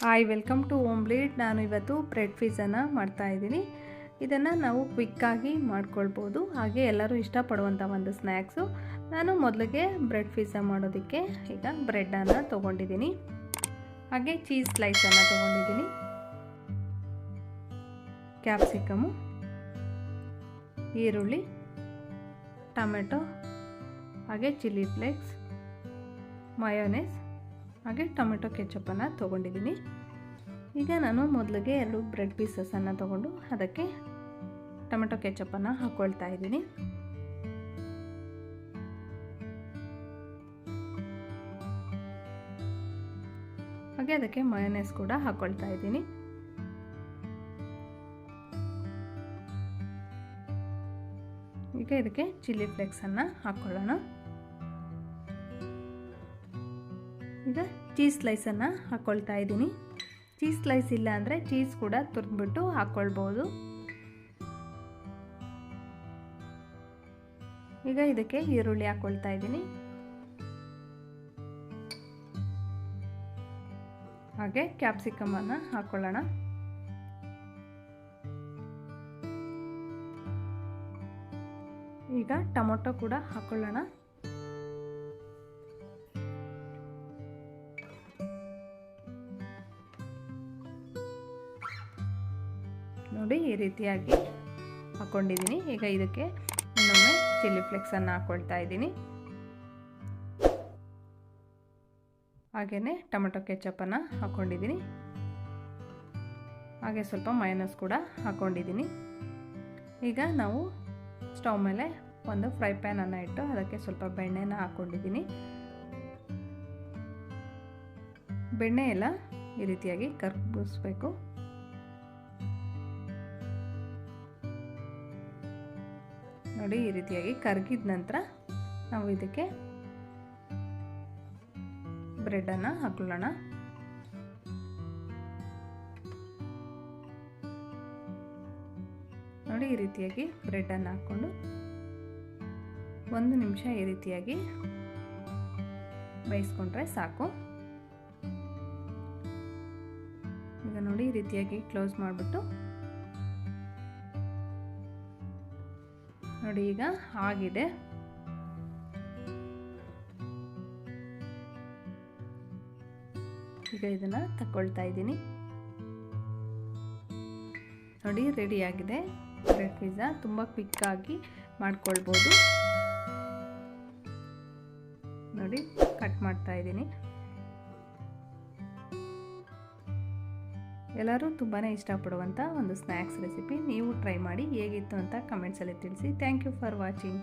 Hi, welcome to home blade. ನಾನು ಇವತ್ತು bread ಪಿಜ್ಜಾನ ಮಾಡ್ತಾಯಿದ್ದೀನಿ. ಇದನ್ನು ನಾವು ಕ್ವಿಕ್ಕಾಗಿ ಮಾಡ್ಕೊಳ್ಬೋದು, ಹಾಗೆ ಎಲ್ಲರೂ ಇಷ್ಟಪಡುವಂಥ ಒಂದು ಸ್ನ್ಯಾಕ್ಸು. ನಾನು ಮೊದಲಿಗೆ ಬ್ರೆಡ್ ಪಿಜ್ಜಾ ಮಾಡೋದಕ್ಕೆ ಈಗ ಬ್ರೆಡ್ಡನ್ನು ತೊಗೊಂಡಿದ್ದೀನಿ, ಹಾಗೆ ಚೀಸ್ ಸ್ಲೈಸನ್ನು ತೊಗೊಂಡಿದ್ದೀನಿ, ಕ್ಯಾಪ್ಸಿಕಮು, ಈರುಳ್ಳಿ, ಟೊಮೆಟೊ, ಹಾಗೆ ಚಿಲ್ಲಿ ಫ್ಲೇಕ್ಸ್, ಮಯೋನೇಸ್, ಹಾಗೆ ಟೊಮೆಟೊ ಕೆಚಪ್ಪನ್ನು ತೊಗೊಂಡಿದ್ದೀನಿ. ಈಗ ನಾನು ಮೊದಲಿಗೆ 2 ಬ್ರೆಡ್ ಪೀಸಸನ್ನು ತೊಗೊಂಡು ಅದಕ್ಕೆ ಟೊಮೆಟೊ ಕೆಚಪ್ಪನ್ನು ಹಾಕ್ಕೊಳ್ತಾ ಇದ್ದೀನಿ. ಹಾಗೆ ಅದಕ್ಕೆ ಮಯೋನೇಸ್ ಕೂಡ ಹಾಕ್ಕೊಳ್ತಾ ಇದ್ದೀನಿ. ಈಗ ಇದಕ್ಕೆ ಚಿಲ್ಲಿ ಫ್ಲೇಕ್ಸನ್ನು ಹಾಕ್ಕೊಳ್ಳೋಣ. ಈಗ ಚೀಸ್ ಸ್ಲೈಸನ್ನು ಹಾಕ್ಕೊಳ್ತಾ ಇದ್ದೀನಿ. ಚೀಸ್ ಸ್ಲೈಸ್ ಇಲ್ಲ ಅಂದರೆ ಚೀಸ್ ಕೂಡ ತುರಿದ್ಬಿಟ್ಟು ಹಾಕ್ಕೊಳ್ಬೋದು. ಈಗ ಇದಕ್ಕೆ ಈರುಳ್ಳಿ ಹಾಕ್ಕೊಳ್ತಾ ಇದ್ದೀನಿ, ಹಾಗೆ ಕ್ಯಾಪ್ಸಿಕಮನ್ನು ಹಾಕ್ಕೊಳ್ಳೋಣ. ಈಗ ಟೊಮೊಟೊ ಕೂಡ ಹಾಕ್ಕೊಳ್ಳೋಣ. ನೋಡಿ, ಈ ರೀತಿಯಾಗಿ ಹಾಕ್ಕೊಂಡಿದ್ದೀನಿ. ಈಗ ಇದಕ್ಕೆ ಇನ್ನೊಮ್ಮೆ ಚಿಲ್ಲಿ ಫ್ಲೇಕ್ಸನ್ನು ಹಾಕ್ಕೊಳ್ತಾ ಇದ್ದೀನಿ, ಹಾಗೆಯೇ ಟೊಮೆಟೊ ಕೆಚಪ್ಪನ್ನು ಹಾಕ್ಕೊಂಡಿದ್ದೀನಿ, ಹಾಗೆ ಸ್ವಲ್ಪ ಮಯೋನೇಸ್ ಕೂಡ ಹಾಕ್ಕೊಂಡಿದ್ದೀನಿ. ಈಗ ನಾವು ಸ್ಟವ್ ಮೇಲೆ ಒಂದು ಫ್ರೈ ಪ್ಯಾನನ್ನು ಇಟ್ಟು ಅದಕ್ಕೆ ಸ್ವಲ್ಪ ಬೆಣ್ಣೆನ ಹಾಕ್ಕೊಂಡಿದ್ದೀನಿ. ಬೆಣ್ಣೆ ಎಲ್ಲ ಈ ರೀತಿಯಾಗಿ ಕರ್ಗಿಸ್ಬೇಕು. ನೋಡಿ, ಈ ರೀತಿಯಾಗಿ ಕರಗಿದ ನಂತರ ನಾವು ಇದಕ್ಕೆ ಬ್ರೆಡ್ಡನ್ನು ಹಾಕೊಳ್ಳೋಣ. ನೋಡಿ, ಈ ರೀತಿಯಾಗಿ ಬ್ರೆಡ್ಡನ್ನು ಹಾಕ್ಕೊಂಡು 1 ನಿಮಿಷ ಈ ರೀತಿಯಾಗಿ ಬೇಯಿಸ್ಕೊಂಡ್ರೆ ಸಾಕು. ಈಗ ನೋಡಿ, ಈ ರೀತಿಯಾಗಿ ಕ್ಲೋಸ್ ಮಾಡಿಬಿಟ್ಟು ನೋಡಿ, ಈಗ ಆಗಿದೆ. ಈಗ ಇದನ್ನು ತಗೊಳ್ತಾ ಇದ್ದೀನಿ. ನೋಡಿ, ರೆಡಿಯಾಗಿದೆ ಬ್ರೆಡ್ ಪಿಜ್ಜಾ. ತುಂಬ ಕ್ವಿಕ್ಕಾಗಿ ಮಾಡ್ಕೊಳ್ಬೋದು. ನೋಡಿ, ಕಟ್ ಮಾಡ್ತಾ ಇದ್ದೀನಿ. ಎಲ್ಲರೂ ತುಂಬಾ ಇಷ್ಟಪಡುವಂಥ ಒಂದು ಸ್ನ್ಯಾಕ್ಸ್ ರೆಸಿಪಿ. ನೀವು ಟ್ರೈ ಮಾಡಿ, ಹೇಗಿತ್ತು ಅಂತ ಕಮೆಂಟ್ಸಲ್ಲಿ ತಿಳಿಸಿ. Thank you for watching.